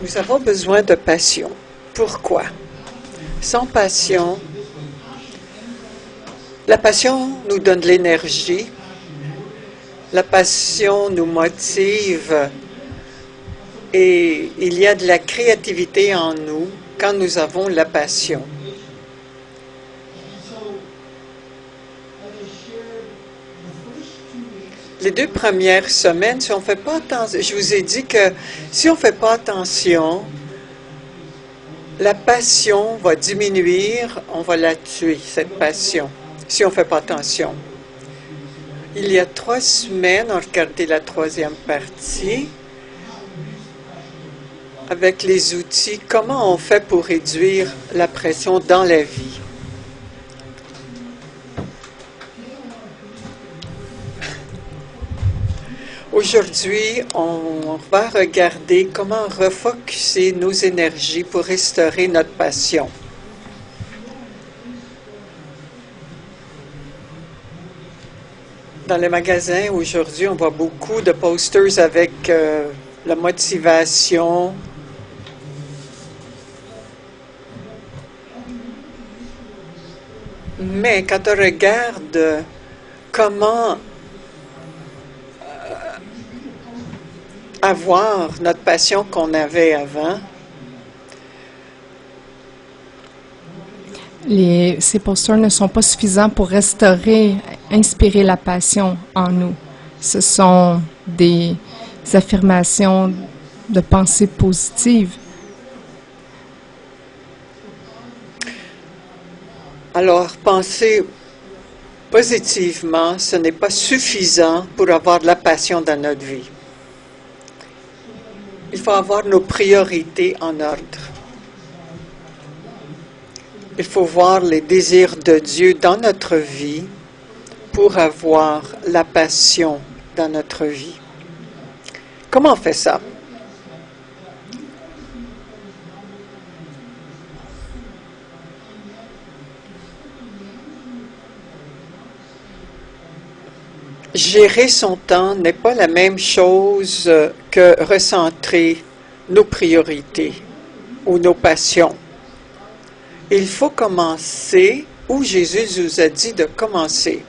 Nous avons besoin de passion. Pourquoi? Sans passion, la passion nous donne de l'énergie. La passion nous motive et il y a de la créativité en nous quand nous avons la passion. Les 2 premières semaines, si on ne fait pas attention, je vous ai dit que si on ne fait pas attention, la passion va diminuer, on va la tuer, cette passion, si on ne fait pas attention. Il y a 3 semaines, on regardait la 3e partie avec les outils. Comment on fait pour réduire la pression dans la vie? Aujourd'hui, on va regarder comment refocuser nos énergies pour restaurer notre passion. Dans les magasins, aujourd'hui, on voit beaucoup de posters avec la motivation. Mais quand on regarde comment avoir notre passion qu'on avait avant, ces posters ne sont pas suffisants pour restaurer, inspirer la passion en nous. Ce sont des affirmations de pensée positive. Alors, penser positivement, ce n'est pas suffisant pour avoir de la passion dans notre vie. Il faut avoir nos priorités en ordre. Il faut voir les désirs de Dieu dans notre vie pour avoir la passion dans notre vie. Comment on fait ça? Gérer son temps n'est pas la même chose que recentrer nos priorités ou nos passions. Il faut commencer où Jésus nous a dit de commencer.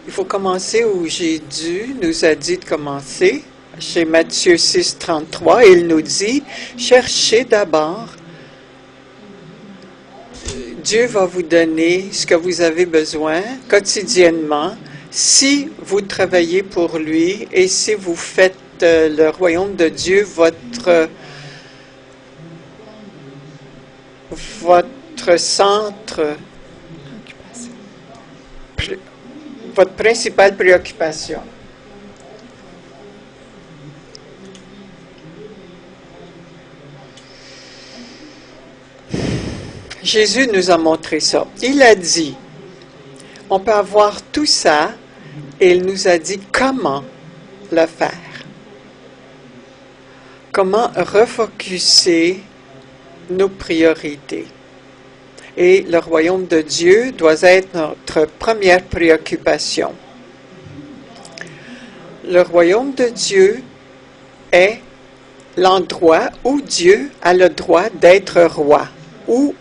Il faut commencer où Jésus nous a dit de commencer. Chez Matthieu 6, 33, il nous dit, cherchez d'abord. Dieu va vous donner ce que vous avez besoin quotidiennement si vous travaillez pour lui et si vous faites le royaume de Dieu votre centre, votre principale préoccupation. Jésus nous a montré ça. Il a dit, on peut avoir tout ça, et il nous a dit comment le faire. Comment refocuser nos priorités. Et le royaume de Dieu doit être notre première préoccupation. Le royaume de Dieu est l'endroit où Dieu a le droit d'être roi, où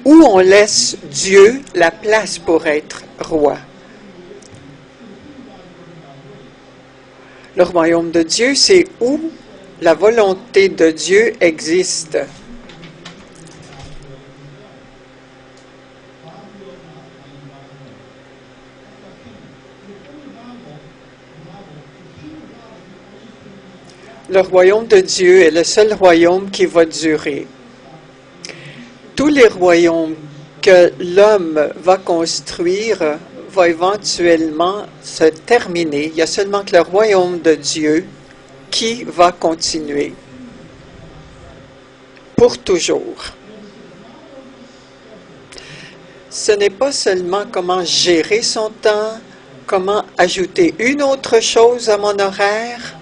on laisse Dieu la place pour être roi. Le royaume de Dieu, c'est où la volonté de Dieu existe. Le royaume de Dieu est le seul royaume qui va durer. Tous les royaumes que l'homme va construire vont éventuellement se terminer. Il n'y a seulement que le royaume de Dieu qui va continuer pour toujours. Ce n'est pas seulement comment gérer son temps, comment ajouter une autre chose à mon horaire.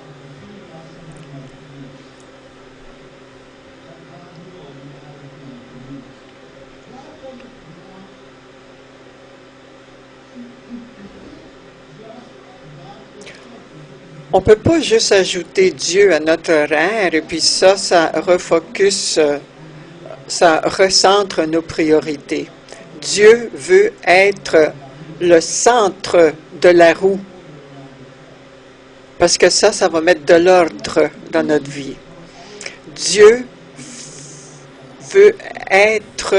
On ne peut pas juste ajouter Dieu à notre horaire et puis ça refocus, ça recentre nos priorités. Dieu veut être le centre de la roue parce que ça va mettre de l'ordre dans notre vie. Dieu veut être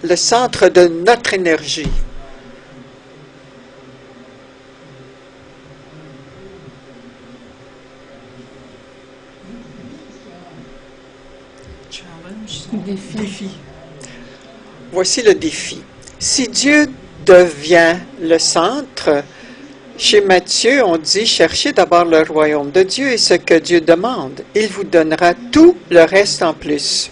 le centre de notre énergie. Défi. Voici le défi. Si Dieu devient le centre, chez Matthieu, on dit « Cherchez d'abord le royaume de Dieu et ce que Dieu demande. Il vous donnera tout le reste en plus. »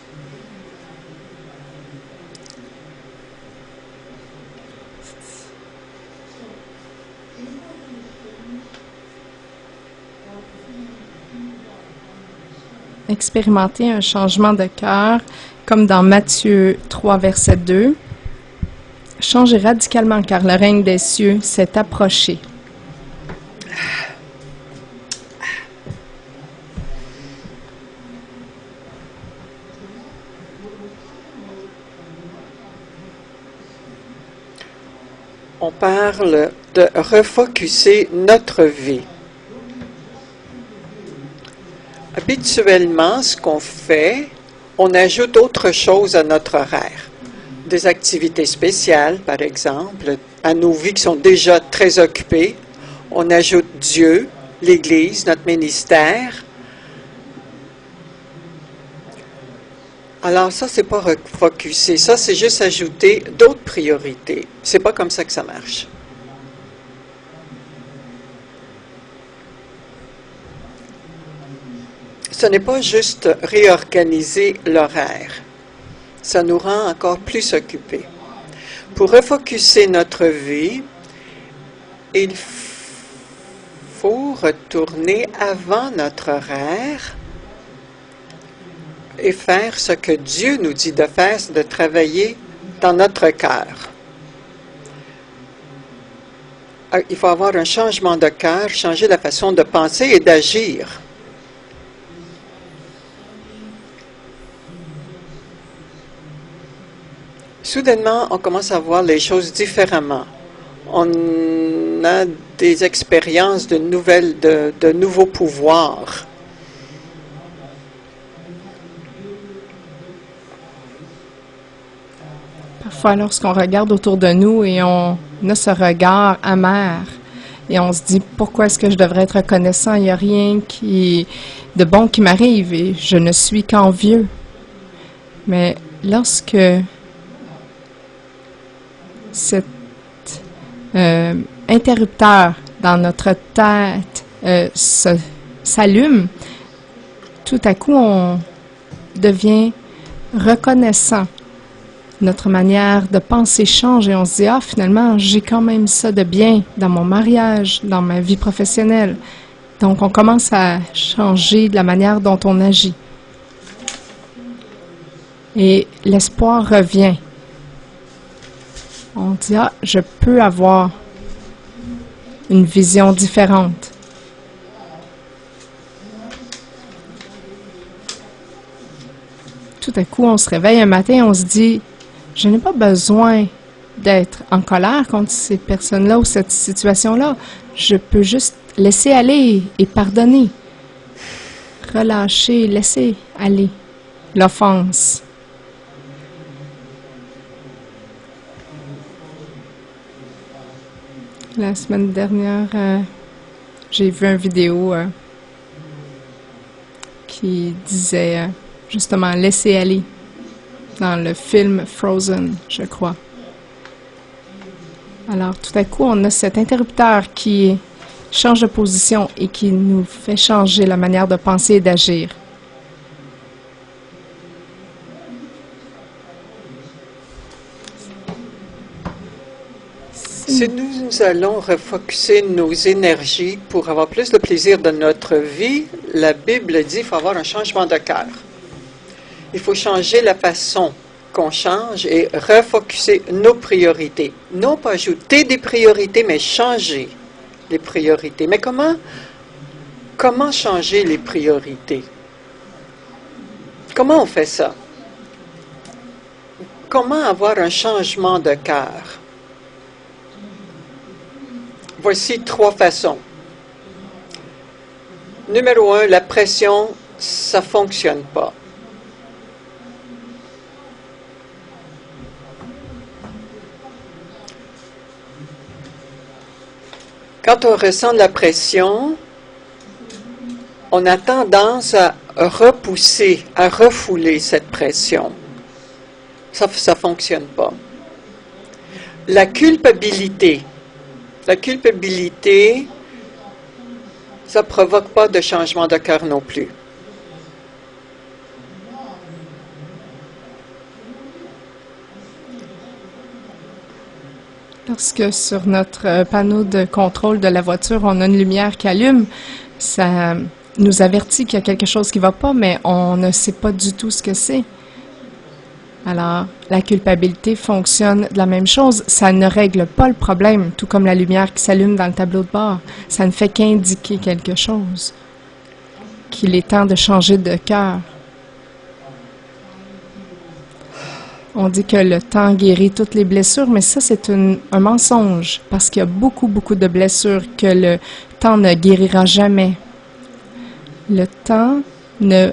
Expérimenter un changement de cœur, comme dans Matthieu 3, verset 2. Changez radicalement, car le règne des cieux s'est approché. On parle de refocuser notre vie. Habituellement, ce qu'on fait, on ajoute autre chose à notre horaire. Des activités spéciales, par exemple, à nos vies qui sont déjà très occupées. On ajoute Dieu, l'Église, notre ministère. Alors ça, c'est pas refocuser. Ça, c'est juste ajouter d'autres priorités. C'est pas comme ça que ça marche. Ce n'est pas juste réorganiser l'horaire. Ça nous rend encore plus occupés. Pour refocuser notre vie, il faut retourner avant notre horaire et faire ce que Dieu nous dit de faire, c'est de travailler dans notre cœur. Il faut avoir un changement de cœur, changer la façon de penser et d'agir. Soudainement, on commence à voir les choses différemment. On a des expériences de nouveaux pouvoirs. Parfois, lorsqu'on regarde autour de nous et on a ce regard amer, et on se dit, pourquoi est-ce que je devrais être reconnaissant? Il n'y a rien de bon qui m'arrive et je ne suis qu'envieux. Mais lorsque cet interrupteur dans notre tête s'allume, tout à coup, on devient reconnaissant. Notre manière de penser change et on se dit, ah, finalement, j'ai quand même ça de bien dans mon mariage, dans ma vie professionnelle. Donc, on commence à changer de la manière dont on agit. Et l'espoir revient. On dit, ah, je peux avoir une vision différente. Tout à coup, on se réveille un matin et on se dit, je n'ai pas besoin d'être en colère contre ces personnes-là ou cette situation-là. Je peux juste laisser aller et pardonner. Relâcher, laisser aller l'offense. La semaine dernière, j'ai vu une vidéo qui disait justement laisser aller dans le film Frozen, je crois. Alors, tout à coup, on a cet interrupteur qui change de position et qui nous fait changer la manière de penser et d'agir. Si nous allons refocuser nos énergies pour avoir plus de plaisir dans notre vie, la Bible dit qu'il faut avoir un changement de cœur. Il faut changer la façon qu'on change et refocuser nos priorités. Non pas ajouter des priorités, mais changer les priorités. Mais comment Comment changer les priorités? Comment on fait ça? Comment avoir un changement de cœur? Voici 3 façons. Numéro 1, la pression, ça ne fonctionne pas. Quand on ressent de la pression, on a tendance à repousser, à refouler cette pression. Ça ne fonctionne pas. La culpabilité. La culpabilité, ça ne provoque pas de changement de cœur non plus. Lorsque sur notre panneau de contrôle de la voiture, on a une lumière qui allume, ça nous avertit qu'il y a quelque chose qui ne va pas, mais on ne sait pas du tout ce que c'est. Alors, la culpabilité fonctionne de la même chose. Ça ne règle pas le problème, tout comme la lumière qui s'allume dans le tableau de bord. Ça ne fait qu'indiquer quelque chose, qu'il est temps de changer de cœur. On dit que le temps guérit toutes les blessures, mais ça, c'est un mensonge, parce qu'il y a beaucoup, beaucoup de blessures que le temps ne guérira jamais. Le temps ne...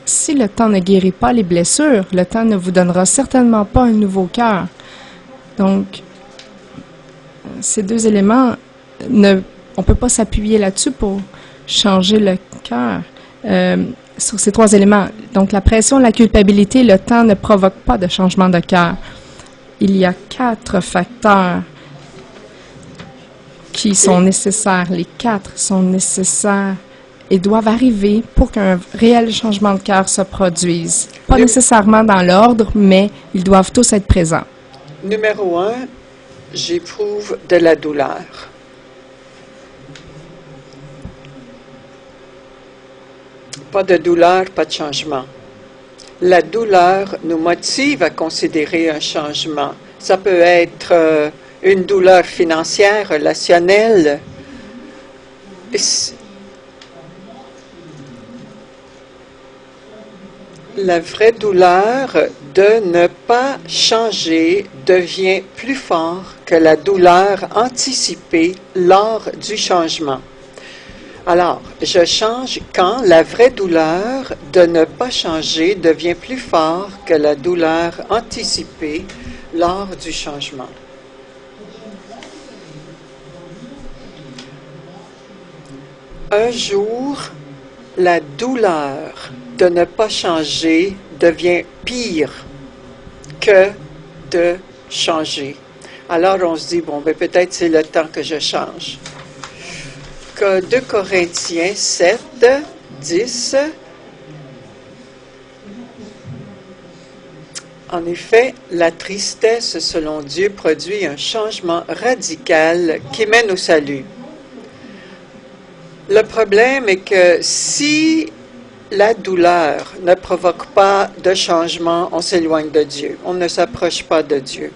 Si le temps ne guérit pas les blessures, le temps ne vous donnera certainement pas un nouveau cœur. Donc, ces 2 éléments, on ne peut pas s'appuyer là-dessus pour changer le cœur. Sur ces 3 éléments. Donc, la pression, la culpabilité, le temps ne provoque pas de changement de cœur. Il y a 4 facteurs qui sont nécessaires. Les 4 sont nécessaires et doivent arriver pour qu'un réel changement de cœur se produise. Pas nécessairement dans l'ordre, mais ils doivent tous être présents. Numéro 1, j'éprouve de la douleur. Pas de douleur, pas de changement. La douleur nous motive à considérer un changement. Ça peut être une douleur financière, relationnelle. La vraie douleur de ne pas changer devient plus fort que la douleur anticipée lors du changement. Alors, je change quand la vraie douleur de ne pas changer devient plus fort que la douleur anticipée lors du changement. Un jour, la douleur de ne pas changer devient pire que de changer. Alors, on se dit, bon, ben, peut-être c'est le temps que je change. 2 Corinthiens 7, 10. En effet, la tristesse, selon Dieu, produit un changement radical qui mène au salut. Le problème est que si la douleur ne provoque pas de changement, on s'éloigne de Dieu. On ne s'approche pas de Dieu.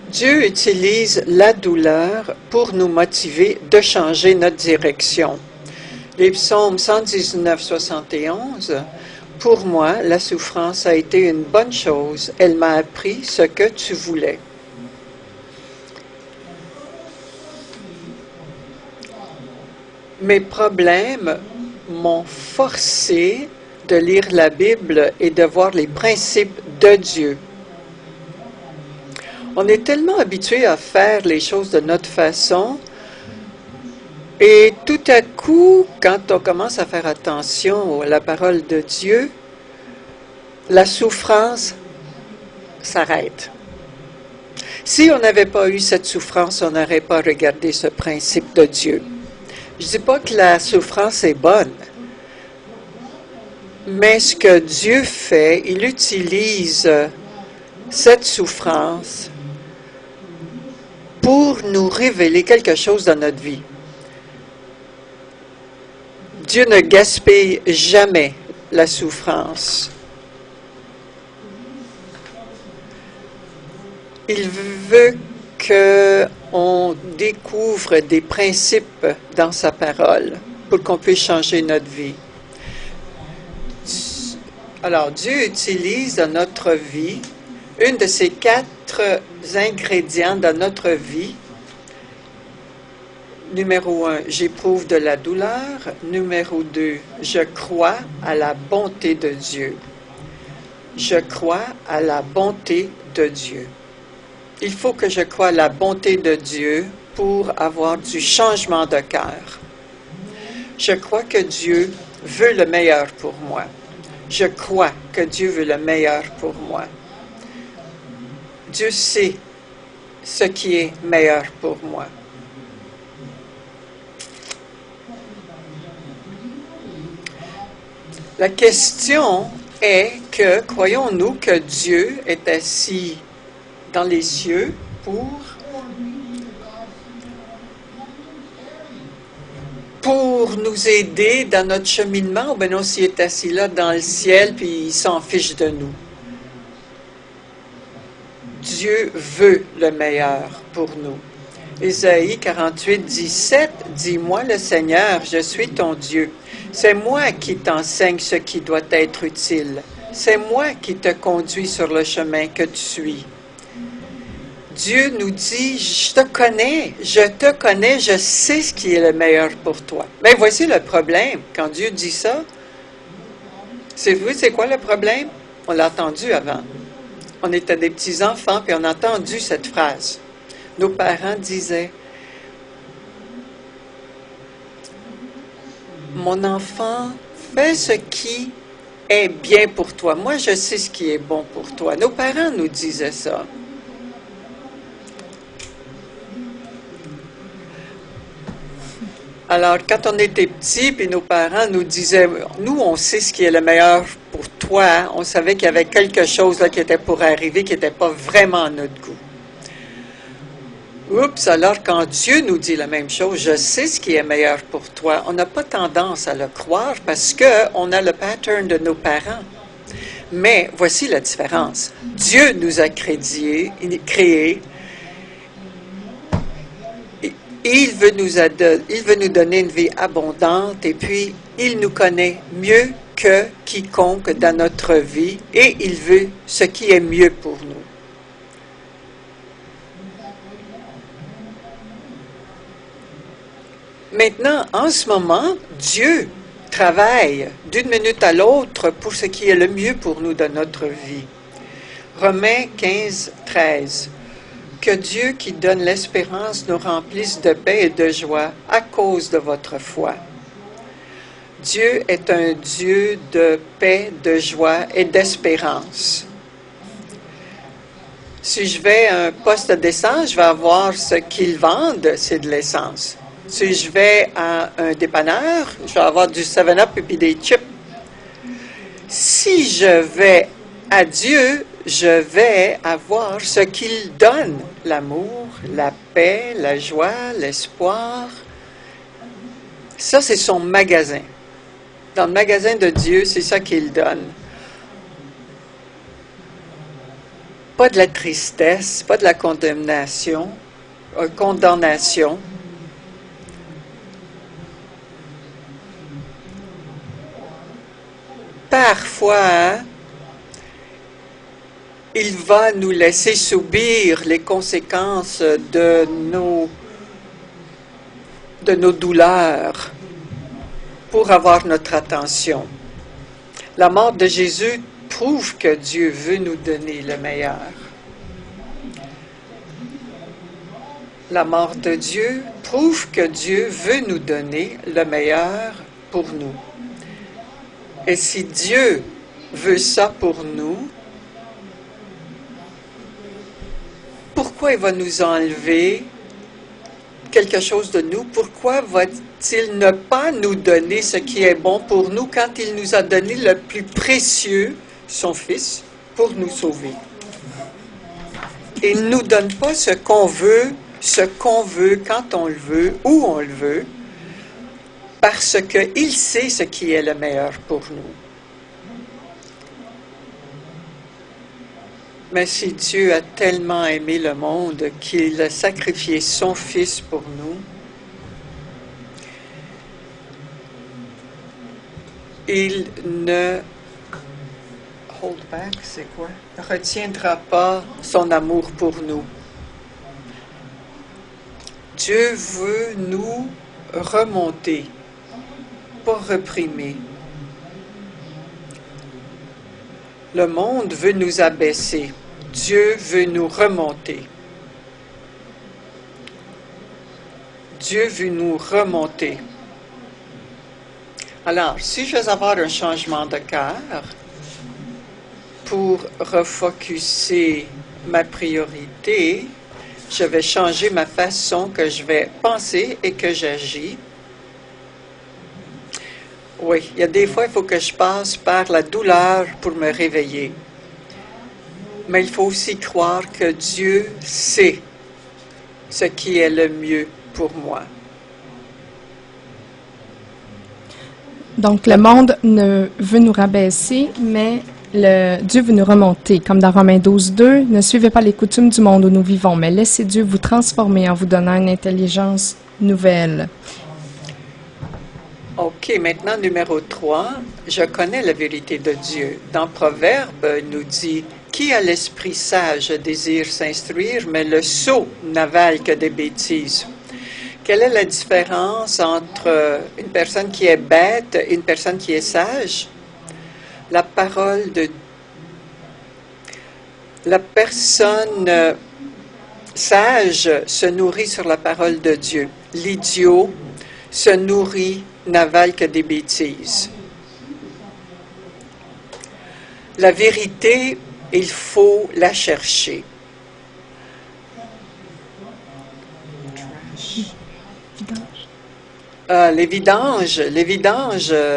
Dieu utilise la douleur pour nous motiver de changer notre direction. Les psaumes 119, 71, pour moi, la souffrance a été une bonne chose. Elle m'a appris ce que tu voulais. Mes problèmes m'ont forcé de lire la Bible et de voir les principes de Dieu. On est tellement habitué à faire les choses de notre façon et tout à coup, quand on commence à faire attention à la parole de Dieu, la souffrance s'arrête. Si on n'avait pas eu cette souffrance, on n'aurait pas regardé ce principe de Dieu. Je ne dis pas que la souffrance est bonne, mais ce que Dieu fait, il utilise cette souffrance pour nous révéler quelque chose dans notre vie. Dieu ne gaspille jamais la souffrance. Il veut qu'on découvre des principes dans sa parole pour qu'on puisse changer notre vie. Alors, Dieu utilise dans notre vie une de ces 4 ingrédients dans notre vie. Numéro 1, j'éprouve de la douleur. Numéro 2, je crois à la bonté de Dieu. Je crois à la bonté de Dieu. Il faut que je croie à la bonté de Dieu pour avoir du changement de cœur. Je crois que Dieu veut le meilleur pour moi. Je crois que Dieu veut le meilleur pour moi. Dieu sait ce qui est meilleur pour moi. La question est que, croyons-nous que Dieu est assis dans les cieux pour nous aider dans notre cheminement, ou bien non, s'il est assis là dans le ciel, puis il s'en fiche de nous. Dieu veut le meilleur pour nous. Ésaïe 48, 17 dit, « Moi, le Seigneur, je suis ton Dieu. C'est moi qui t'enseigne ce qui doit être utile. C'est moi qui te conduis sur le chemin que tu suis. » Dieu nous dit, je te connais, je sais ce qui est le meilleur pour toi. Mais voici le problème, quand Dieu dit ça, c'est quoi le problème? On l'a entendu avant. On était des petits enfants, puis on a entendu cette phrase. Nos parents disaient, « Mon enfant, fais ce qui est bien pour toi. Moi, je sais ce qui est bon pour toi. » Nos parents nous disaient ça. Alors, quand on était petits, puis nos parents nous disaient, nous, on sait ce qui est le meilleur pour toi. On savait qu'il y avait quelque chose là qui était pour arriver, qui n'était pas vraiment à notre goût. Oups, alors quand Dieu nous dit la même chose, je sais ce qui est meilleur pour toi, on n'a pas tendance à le croire parce qu'on a le pattern de nos parents. Mais voici la différence. Dieu nous a créés. Il veut nous donner une vie abondante et puis il nous connaît mieux que quiconque dans notre vie et il veut ce qui est mieux pour nous. Maintenant, en ce moment, Dieu travaille d'une minute à l'autre pour ce qui est le mieux pour nous dans notre vie. Romains 15, 13. Que Dieu qui donne l'espérance nous remplisse de paix et de joie à cause de votre foi. Dieu est un Dieu de paix, de joie et d'espérance. Si je vais à un poste d'essence, je vais avoir ce qu'ils vendent, c'est de l'essence. Si je vais à un dépanneur, je vais avoir du 7-Up et puis des chips. Si je vais à Dieu, je vais avoir ce qu'il donne, l'amour, la paix, la joie, l'espoir. Ça, c'est son magasin. Dans le magasin de Dieu, c'est ça qu'il donne. Pas de la tristesse, pas de la condamnation. Parfois, il va nous laisser subir les conséquences de nos douleurs pour avoir notre attention. La mort de Jésus prouve que Dieu veut nous donner le meilleur. La mort de Dieu prouve que Dieu veut nous donner le meilleur pour nous. Et si Dieu veut ça pour nous, pourquoi il va nous enlever quelque chose de nous? Pourquoi va-t-il ne pas nous donner ce qui est bon pour nous quand il nous a donné le plus précieux, son Fils, pour nous sauver? Il ne nous donne pas ce qu'on veut, quand on le veut, où on le veut, parce qu'il sait ce qui est le meilleur pour nous. Mais si Dieu a tellement aimé le monde qu'il a sacrifié son Fils pour nous, il ne hold back, c'est quoi? Retiendra pas son amour pour nous. Dieu veut nous remonter, pas réprimer. Le monde veut nous abaisser. Dieu veut nous remonter. Dieu veut nous remonter. Alors, si je veux avoir un changement de cœur pour refocuser ma priorité, je vais changer ma façon que je vais penser et que j'agis. Oui, il y a des fois, il faut que je passe par la douleur pour me réveiller. Mais il faut aussi croire que Dieu sait ce qui est le mieux pour moi. Donc, le monde veut nous rabaisser, mais Dieu veut nous remonter. Comme dans Romains 12:2, ne suivez pas les coutumes du monde où nous vivons, mais laissez Dieu vous transformer en vous donnant une intelligence nouvelle. OK, maintenant, numéro 3, je connais la vérité de Dieu. Dans Proverbe, il nous dit « Qui a l'esprit sage désire s'instruire, mais le sot n'avale que des bêtises. » Quelle est la différence entre une personne qui est bête et une personne qui est sage? La personne sage se nourrit sur la parole de Dieu. L'idiot se nourrit, n'avale que des bêtises. La vérité, il faut la chercher. Les vidanges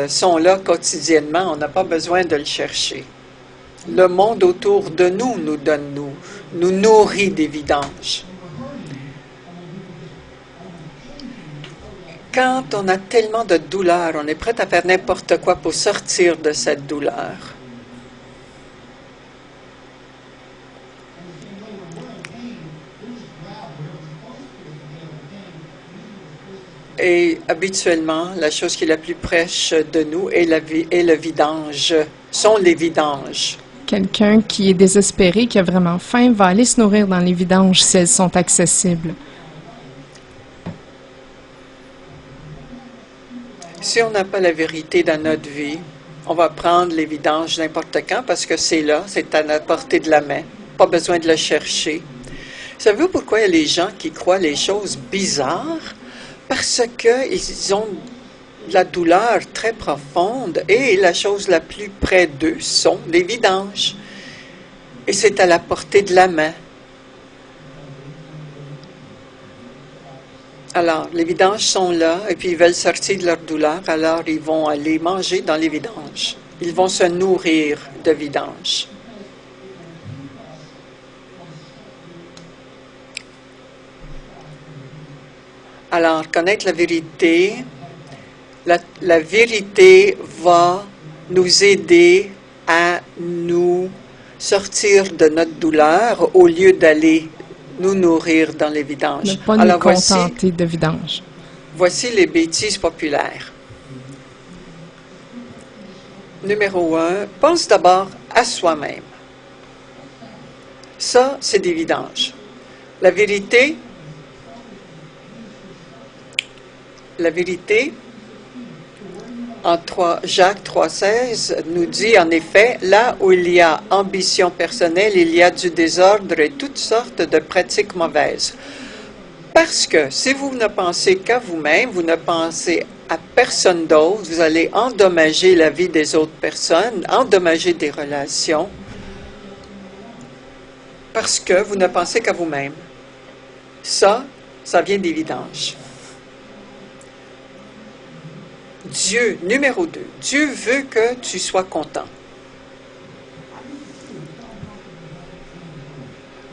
sont là quotidiennement, on n'a pas besoin de le chercher. Le monde autour de nous nous nourrit des vidanges. Quand on a tellement de douleur, on est prêt à faire n'importe quoi pour sortir de cette douleur. Et habituellement, la chose qui est la plus proche de nous est le vidange, sont les vidanges. Quelqu'un qui est désespéré, qui a vraiment faim, va aller se nourrir dans les vidanges si elles sont accessibles. Si on n'a pas la vérité dans notre vie, on va prendre les vidanges n'importe quand parce que c'est là, c'est à la portée de la main. Pas besoin de le chercher. Savez-vous pourquoi il y a les gens qui croient les choses bizarres? Parce qu'ils ont de la douleur très profonde et la chose la plus près d'eux sont les vidanges. Et c'est à la portée de la main. Alors, les vidanges sont là et puis ils veulent sortir de leur douleur, alors ils vont aller manger dans les vidanges. Ils vont se nourrir de vidanges. Alors, connaître la vérité, la vérité va nous aider à nous sortir de notre douleur au lieu d'aller nous nourrir dans les vidanges. Ne pas nous contenter de vidanges. Voici les bêtises populaires. Numéro 1, pense d'abord à soi-même. Ça, c'est des vidanges. La vérité, en Jacques 3,16 nous dit en effet, là où il y a ambition personnelle, il y a du désordre et toutes sortes de pratiques mauvaises. Parce que si vous ne pensez qu'à vous-même, vous ne pensez à personne d'autre, vous allez endommager la vie des autres personnes, endommager des relations, parce que vous ne pensez qu'à vous-même. Ça vient des vidanges. Dieu, numéro 2, Dieu veut que tu sois content.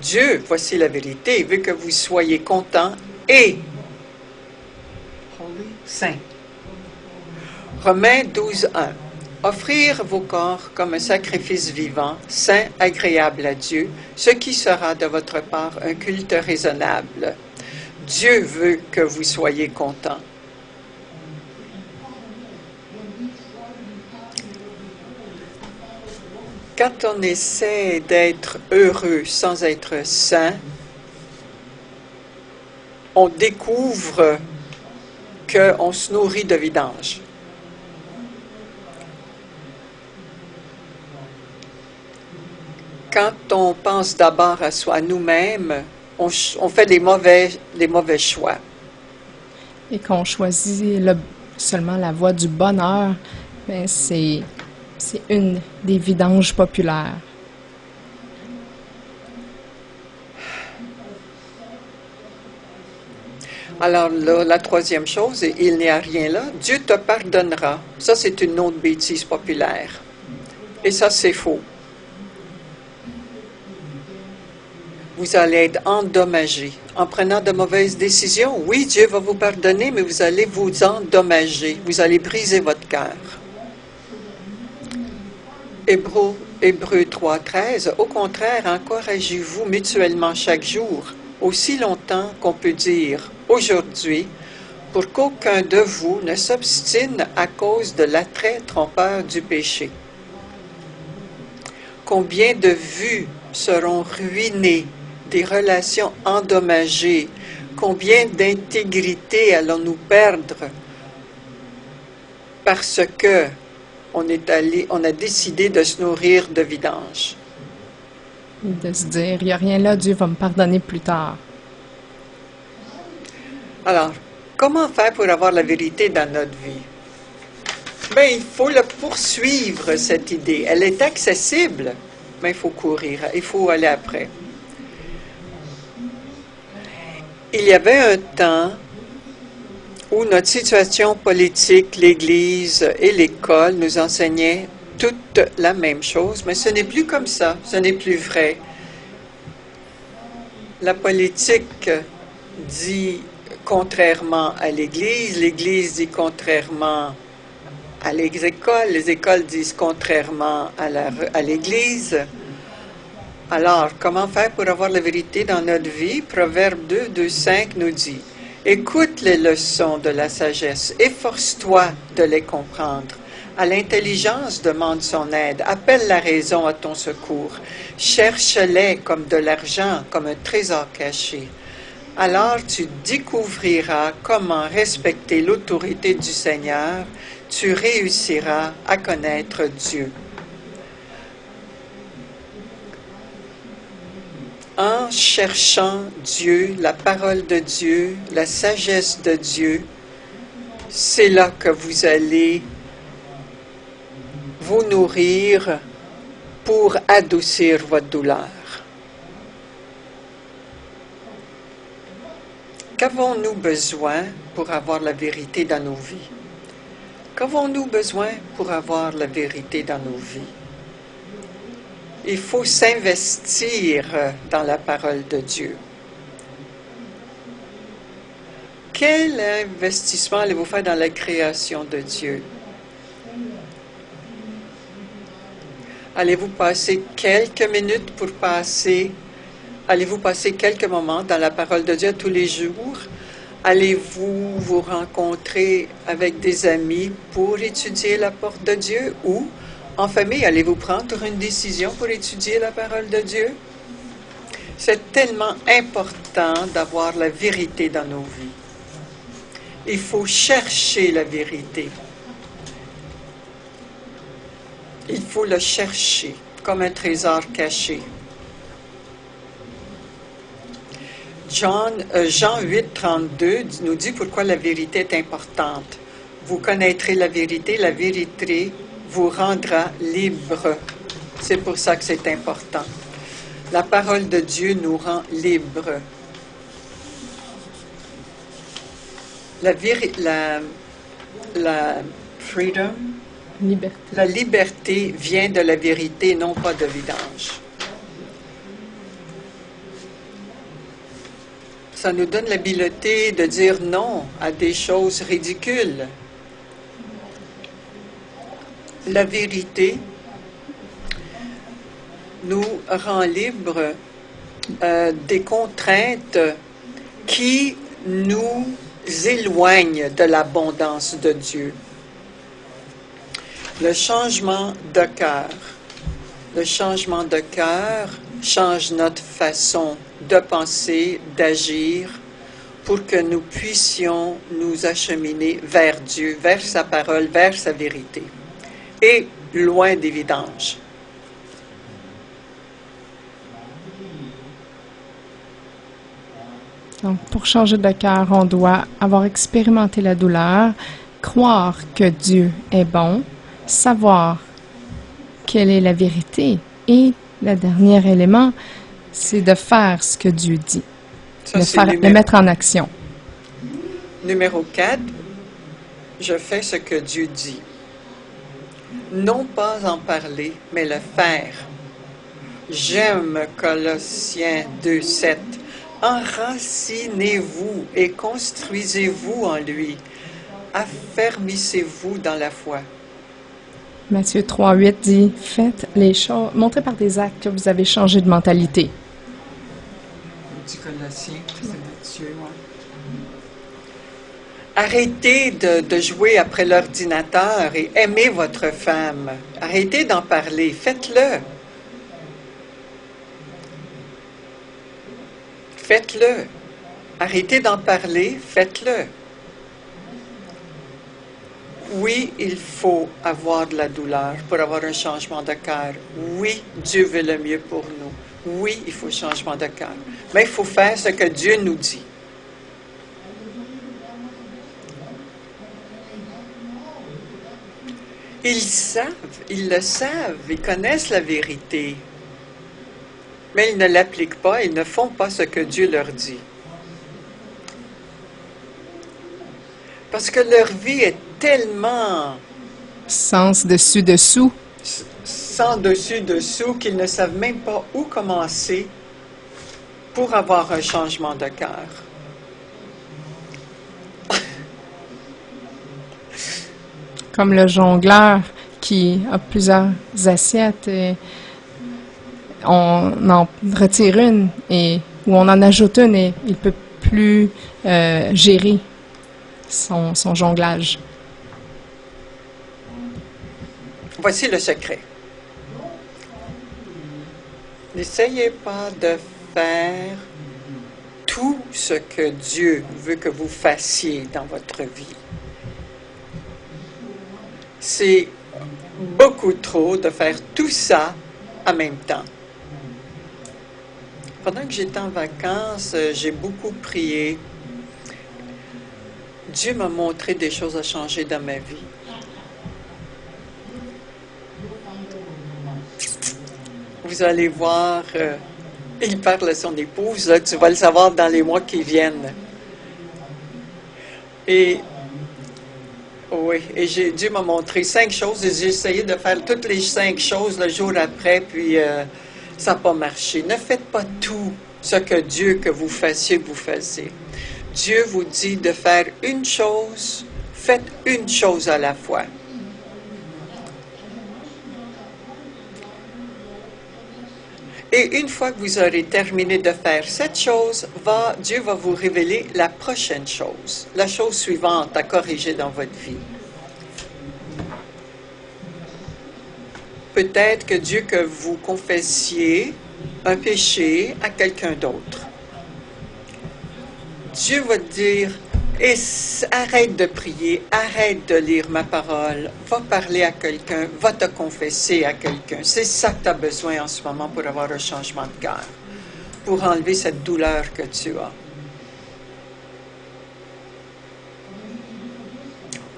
Dieu, voici la vérité, il veut que vous soyez content et saint. Romains 12:1. Offrir vos corps comme un sacrifice vivant, saint, agréable à Dieu, ce qui sera de votre part un culte raisonnable. Dieu veut que vous soyez contents. Quand on essaie d'être heureux sans être saint, on découvre qu'on se nourrit de vidange. Quand on pense d'abord à soi, nous-mêmes, on fait des mauvais choix. Et qu'on choisit seulement la voie du bonheur, mais c'est une des vidanges populaires. Alors là, la troisième chose, il n'y a rien là, Dieu te pardonnera. Ça, c'est une autre bêtise populaire. Et ça, c'est faux. Vous allez être endommagé. En prenant de mauvaises décisions, oui, Dieu va vous pardonner, mais vous allez vous endommager. Vous allez briser votre cœur. Hébreux 3:13. Au contraire, encouragez-vous mutuellement chaque jour, aussi longtemps qu'on peut dire aujourd'hui, pour qu'aucun de vous ne s'obstine à cause de l'attrait trompeur du péché. Combien de vues seront ruinées, des relations endommagées, combien d'intégrité allons-nous perdre parce que on a décidé de se nourrir de vidange. De se dire, il n'y a rien là, Dieu va me pardonner plus tard. Alors, comment faire pour avoir la vérité dans notre vie? Bien, il faut le poursuivre, cette idée. Elle est accessible, mais il faut courir, il faut aller après. Il y avait un temps où notre situation politique, l'Église et l'école nous enseignaient toute la même chose, mais ce n'est plus comme ça, ce n'est plus vrai. La politique dit contrairement à l'Église, l'Église dit contrairement à les écoles disent contrairement à l'Église. Alors, comment faire pour avoir la vérité dans notre vie? Proverbe 2:5 nous dit: écoute les leçons de la sagesse, efforce-toi de les comprendre. À l'intelligence, demande son aide, appelle la raison à ton secours. Cherche-les comme de l'argent, comme un trésor caché. Alors tu découvriras comment respecter l'autorité du Seigneur, tu réussiras à connaître Dieu. En cherchant Dieu, la parole de Dieu, la sagesse de Dieu, c'est là que vous allez vous nourrir pour adoucir votre douleur. Qu'avons-nous besoin pour avoir la vérité dans nos vies? Qu'avons-nous besoin pour avoir la vérité dans nos vies? Il faut s'investir dans la parole de Dieu. Quel investissement allez-vous faire dans la création de Dieu? Allez-vous passer quelques minutes allez-vous passer quelques moments dans la parole de Dieu tous les jours? Allez-vous vous rencontrer avec des amis pour étudier la parole de Dieu? Ou en famille, allez-vous prendre une décision pour étudier la parole de Dieu? C'est tellement important d'avoir la vérité dans nos vies. Il faut chercher la vérité. Il faut le chercher comme un trésor caché. Jean 8:32 nous dit pourquoi la vérité est importante. Vous connaîtrez la vérité vous rendra libre. C'est pour ça que c'est important. La parole de Dieu nous rend libres. Freedom, Liberté. la liberté vient de la vérité, non pas de vidange. Ça nous donne l'habileté de dire non à des choses ridicules. La vérité nous rend libres des contraintes qui nous éloignent de l'abondance de Dieu. Le changement de cœur. Le changement de cœur change notre façon de penser, d'agir, pour que nous puissions nous acheminer vers Dieu, vers sa parole, vers sa vérité, et loin des vidanges. Donc, pour changer de cœur, on doit avoir expérimenté la douleur, croire que Dieu est bon, savoir quelle est la vérité. Et le dernier élément, c'est de faire ce que Dieu dit, le mettre en action. Numéro 4, je fais ce que Dieu dit. Non pas en parler, mais le faire. J'aime Colossiens 2:7. Enracinez-vous et construisez-vous en lui. Affermissez-vous dans la foi. Matthieu 3:8 dit, faites les choses, montrez par des actes que vous avez changé de mentalité. Du Colossiens, c'est Matthieu, ouais. Arrêtez de jouer après l'ordinateur et aimez votre femme. Arrêtez d'en parler, faites-le. Faites-le. Arrêtez d'en parler, faites-le. Oui, il faut avoir de la douleur pour avoir un changement de cœur. Oui, Dieu veut le mieux pour nous. Oui, il faut changement de cœur. Mais il faut faire ce que Dieu nous dit. Ils le savent, ils connaissent la vérité. Mais ils ne l'appliquent pas, ils ne font pas ce que Dieu leur dit. Parce que leur vie est tellement Sens dessus-dessous. sans dessus-dessous qu'ils ne savent même pas où commencer pour avoir un changement de cœur. Comme le jongleur qui a plusieurs assiettes et on en retire une ou on en ajoute une et il ne peut plus gérer son jonglage. Voici le secret. N'essayez pas de faire tout ce que Dieu veut que vous fassiez dans votre vie. C'est beaucoup trop de faire tout ça en même temps. Pendant que j'étais en vacances, j'ai beaucoup prié. Dieu m'a montré des choses à changer dans ma vie. Vous allez voir, il parle à son épouse, là, tu vas le savoir dans les mois qui viennent. Et oui, et Dieu m'a montré 5 choses et j'ai essayé de faire toutes les 5 choses le jour après, puis ça n'a pas marché. Ne faites pas tout ce que Dieu que vous fassiez, que vous faisiez. Dieu vous dit de faire une chose, faites une chose à la fois. Et une fois que vous aurez terminé de faire cette chose, Dieu va vous révéler la prochaine chose, la chose suivante à corriger dans votre vie. Peut-être que Dieu que vous confessiez un péché à quelqu'un d'autre. Dieu va te dire, arrête de prier, arrête de lire ma parole, va parler à quelqu'un, va te confesser à quelqu'un. C'est ça que tu as besoin en ce moment pour avoir un changement de cœur, pour enlever cette douleur que tu as.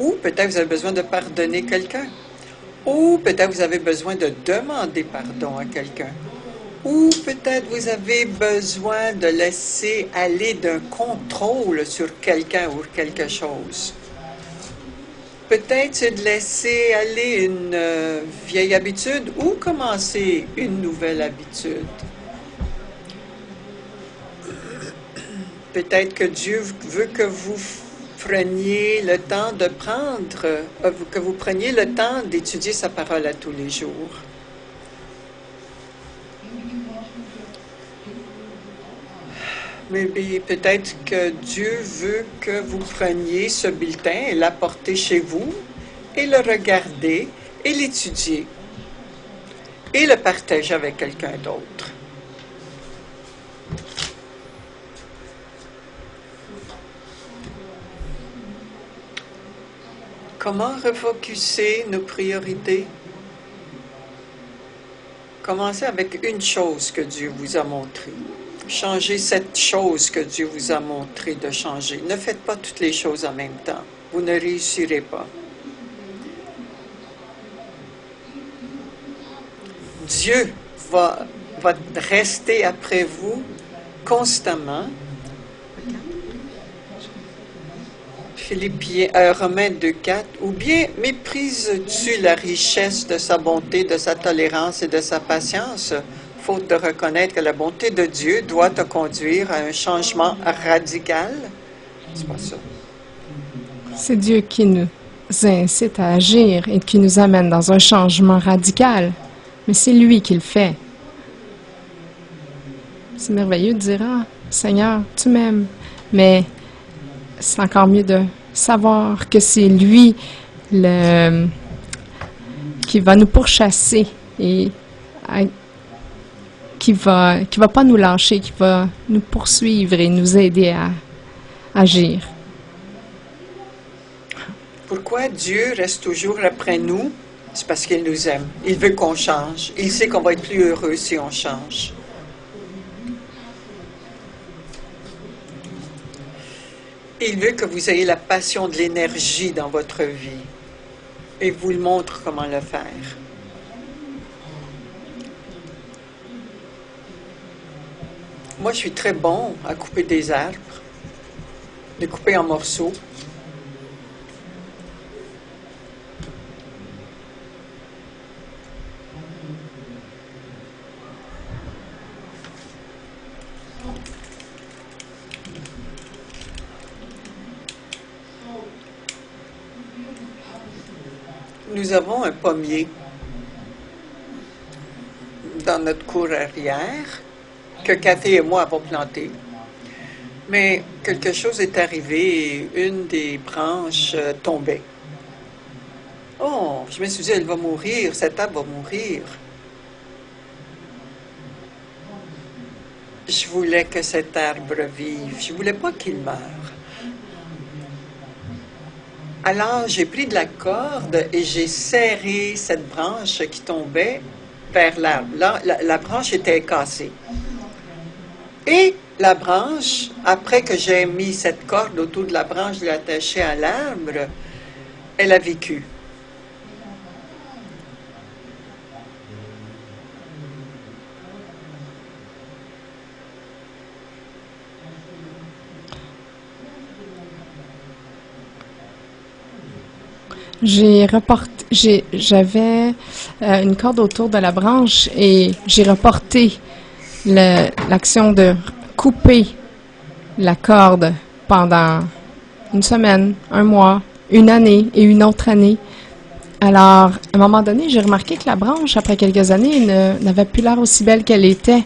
Ou peut-être vous avez besoin de pardonner quelqu'un. Ou peut-être vous avez besoin de demander pardon à quelqu'un. Ou peut-être vous avez besoin de laisser aller d'un contrôle sur quelqu'un ou quelque chose. Peut-être c'est de laisser aller une vieille habitude ou commencer une nouvelle habitude. Peut-être que Dieu veut que vous preniez le temps de que vous preniez le temps d'étudier sa parole à tous les jours. Mais peut-être que Dieu veut que vous preniez ce bulletin et l'apportez chez vous et le regarder et l'étudier et le partager avec quelqu'un d'autre. Comment refocuser nos priorités? Commencez avec une chose que Dieu vous a montrée. Changez cette chose que Dieu vous a montré de changer. Ne faites pas toutes les choses en même temps. Vous ne réussirez pas. Dieu va rester après vous constamment. Romains 2,4. Ou bien méprises-tu la richesse de sa bonté, de sa tolérance et de sa patience, faute de reconnaître que la bonté de Dieu doit te conduire à un changement radical? C'est pas ça. C'est Dieu qui nous incite à agir et qui nous amène dans un changement radical. Mais c'est lui qui le fait. C'est merveilleux de dire « Ah, Seigneur, tu m'aimes. » Mais c'est encore mieux de savoir que c'est lui qui va nous pourchasser et qui va pas nous lâcher, qui va nous poursuivre et nous aider à agir. Pourquoi Dieu reste toujours après nous? C'est parce qu'il nous aime. Il veut qu'on change. Il sait qu'on va être plus heureux si on change. Il veut que vous ayez la passion de l'énergie dans votre vie. Et vous le montre comment le faire. Moi, je suis très bon à couper des arbres, les couper en morceaux. Nous avons un pommier dans notre cour arrière que Cathy et moi avons planté. Mais quelque chose est arrivé et une des branches tombait. Oh, je me suis dit, elle va mourir, cet arbre va mourir. Je voulais que cet arbre vive. Je ne voulais pas qu'il meure. Alors, j'ai pris de la corde et j'ai serré cette branche qui tombait vers l'arbre. Là, la branche était cassée. Et la branche, après que j'ai mis cette corde autour de la branche, je l'ai attachée à l'arbre, elle a vécu. J'avais une corde autour de la branche et j'ai reporté l'action de couper la corde pendant une semaine, un mois, une année et une autre année. Alors, à un moment donné, j'ai remarqué que la branche, après quelques années, n'avait plus l'air aussi belle qu'elle était.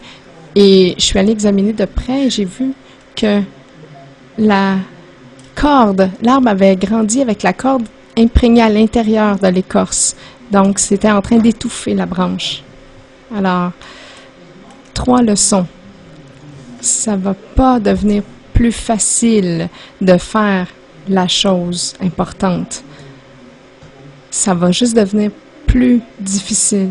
Et je suis allée examiner de près et j'ai vu que la corde, l'arbre avait grandi avec la corde imprégnée à l'intérieur de l'écorce. Donc, c'était en train d'étouffer la branche. Alors, 3 leçons. Ça ne va pas devenir plus facile de faire la chose importante. Ça va juste devenir plus difficile.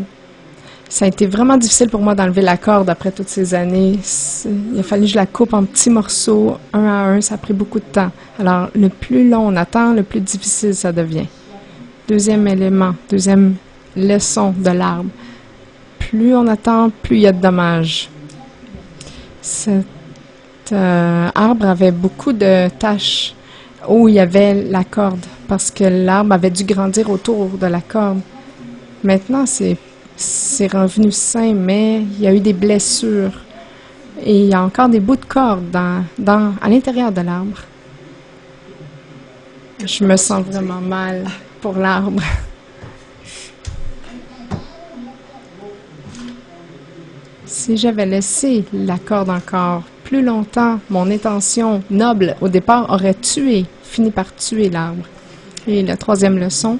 Ça a été vraiment difficile pour moi d'enlever la corde après toutes ces années. Il a fallu que je la coupe en petits morceaux, un à un. Ça a pris beaucoup de temps. Alors, le plus long on attend, le plus difficile ça devient. Deuxième élément, deuxième leçon de l'arbre. Plus on attend, plus il y a de dommages. Cet arbre avait beaucoup de taches où il y avait la corde parce que l'arbre avait dû grandir autour de la corde. Maintenant, c'est revenu sain, mais il y a eu des blessures et il y a encore des bouts de corde à l'intérieur de l'arbre. Je me sens vraiment mal pour l'arbre. Si j'avais laissé la corde encore plus longtemps, mon intention noble au départ aurait fini par tuer l'arbre. Et la troisième leçon,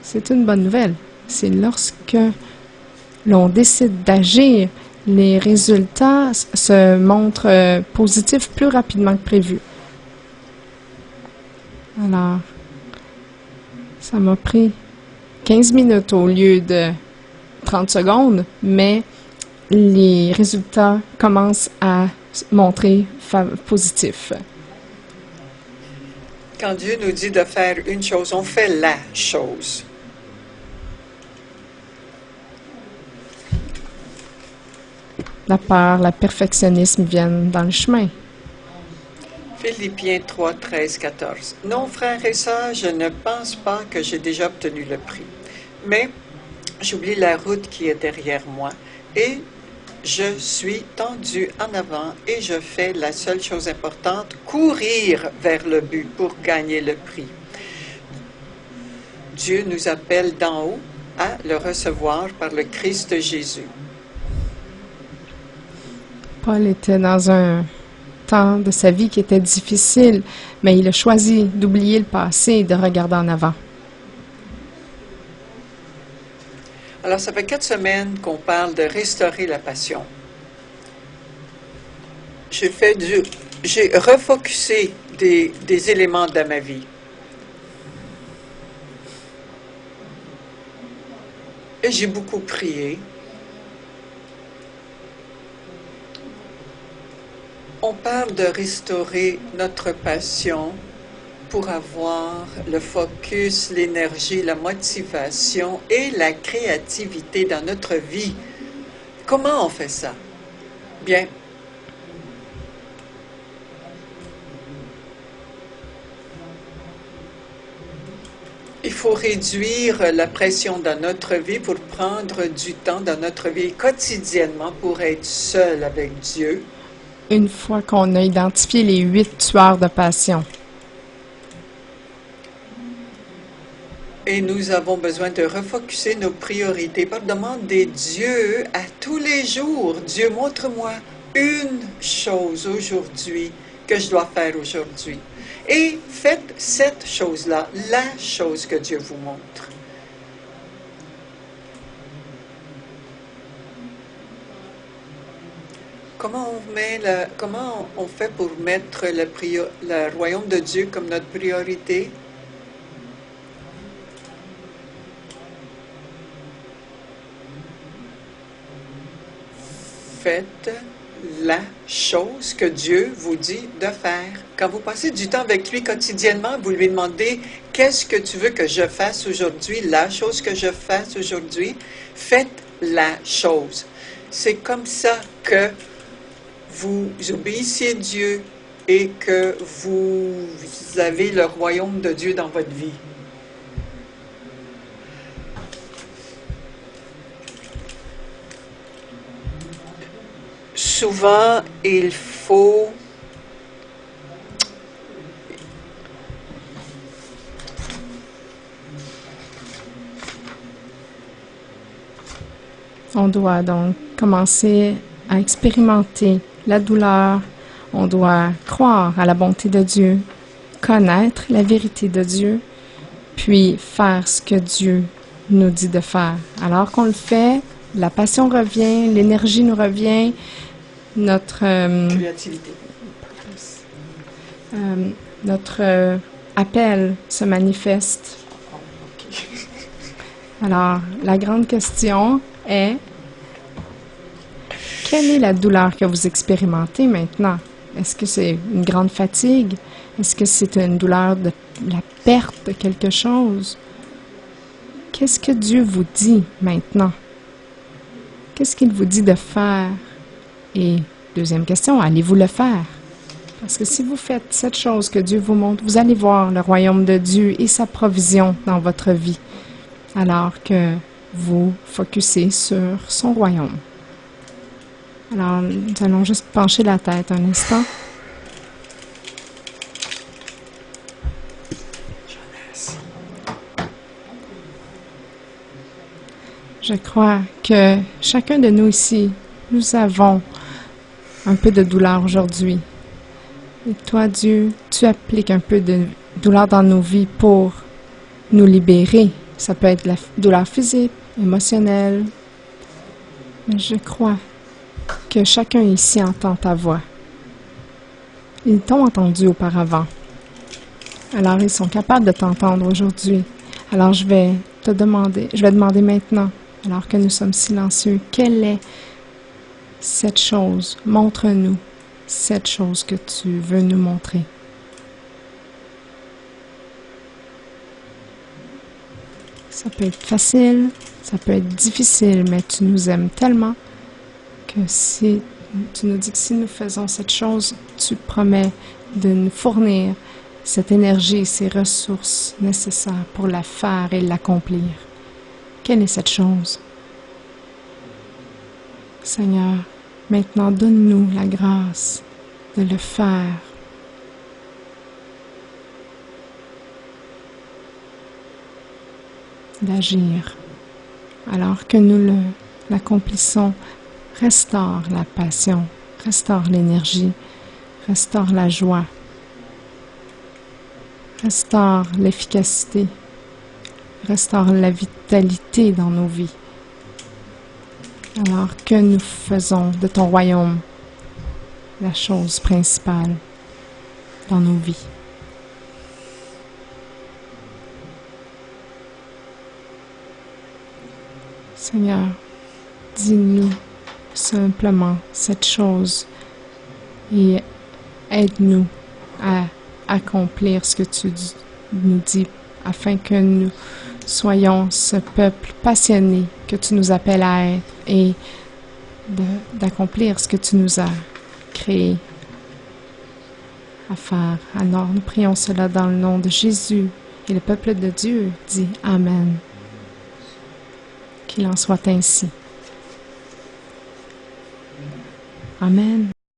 c'est une bonne nouvelle. C'est lorsque l'on décide d'agir, les résultats se montrent positifs plus rapidement que prévu. Alors, ça m'a pris 15 minutes au lieu de 30 secondes, mais les résultats commencent à montrer positifs. Quand Dieu nous dit de faire une chose, on fait la chose. La peur, le perfectionnisme viennent dans le chemin. Philippiens 3, 13, 14. Non, frères et sœurs, je ne pense pas que j'ai déjà obtenu le prix. Mais j'oublie la route qui est derrière moi et je suis tendu en avant et je fais la seule chose importante, courir vers le but pour gagner le prix. Dieu nous appelle d'en haut à le recevoir par le Christ Jésus. Paul était dans un temps de sa vie qui était difficile, mais il a choisi d'oublier le passé et de regarder en avant. Alors, ça fait 4 semaines qu'on parle de restaurer la passion. J'ai refocusé des éléments de ma vie. Et j'ai beaucoup prié. On parle de restaurer notre passion pour avoir le focus, l'énergie, la motivation et la créativité dans notre vie. Comment on fait ça? Bien, il faut réduire la pression dans notre vie pour prendre du temps dans notre vie quotidiennement pour être seul avec Dieu. Une fois qu'on a identifié les 8 tueurs de passion, et nous avons besoin de refocuser nos priorités par demander Dieu à tous les jours. Dieu, montre-moi une chose aujourd'hui que je dois faire aujourd'hui. Et faites cette chose-là, la chose que Dieu vous montre. Comment on fait pour mettre le royaume de Dieu comme notre priorité? Faites la chose que Dieu vous dit de faire. Quand vous passez du temps avec lui quotidiennement, vous lui demandez « Qu'est-ce que tu veux que je fasse aujourd'hui? La chose que je fasse aujourd'hui. » Faites la chose. C'est comme ça que vous obéissez Dieu et que vous avez le royaume de Dieu dans votre vie. Souvent, il faut on doit donc commencer à expérimenter la douleur. On doit croire à la bonté de Dieu, connaître la vérité de Dieu, puis faire ce que Dieu nous dit de faire. Alors qu'on le fait, la passion revient, l'énergie nous revient, notre créativité. Notre appel se manifeste. Alors, la grande question est, quelle est la douleur que vous expérimentez maintenant? Est-ce que c'est une grande fatigue? Est-ce que c'est une douleur de la perte de quelque chose? Qu'est-ce que Dieu vous dit maintenant? Qu'est-ce qu'il vous dit de faire? Et deuxième question, allez-vous le faire? Parce que si vous faites cette chose que Dieu vous montre, vous allez voir le royaume de Dieu et sa provision dans votre vie, alors que vous focussez sur son royaume. Alors, nous allons juste pencher la tête un instant. Je crois que chacun de nous ici, nous avons un peu de douleur aujourd'hui. Et toi, Dieu, tu appliques un peu de douleur dans nos vies pour nous libérer. Ça peut être la douleur physique, émotionnelle. Mais je crois que chacun ici entend ta voix. Ils t'ont entendu auparavant. Alors, ils sont capables de t'entendre aujourd'hui. Alors, je vais demander maintenant, alors que nous sommes silencieux, quelle est cette chose? Montre-nous cette chose que tu veux nous montrer. Ça peut être facile, ça peut être difficile, mais tu nous aimes tellement que si tu nous dis que si nous faisons cette chose, tu promets de nous fournir cette énergie, ces ressources nécessaires pour la faire et l'accomplir. Quelle est cette chose? Seigneur, maintenant donne-nous la grâce de le faire. D'agir. Alors que nous l'accomplissons, restaure la passion, restaure l'énergie, restaure la joie, restaure l'efficacité, restaure la vitalité dans nos vies. Alors que nous faisons de ton royaume la chose principale dans nos vies. Seigneur, dis-nous simplement cette chose et aide-nous à accomplir ce que tu nous dis afin que nous soyons ce peuple passionné que tu nous appelles à être et d'accomplir ce que tu nous as créé à faire. Alors, nous prions cela dans le nom de Jésus et le peuple de Dieu dit Amen. Qu'il en soit ainsi. Amen.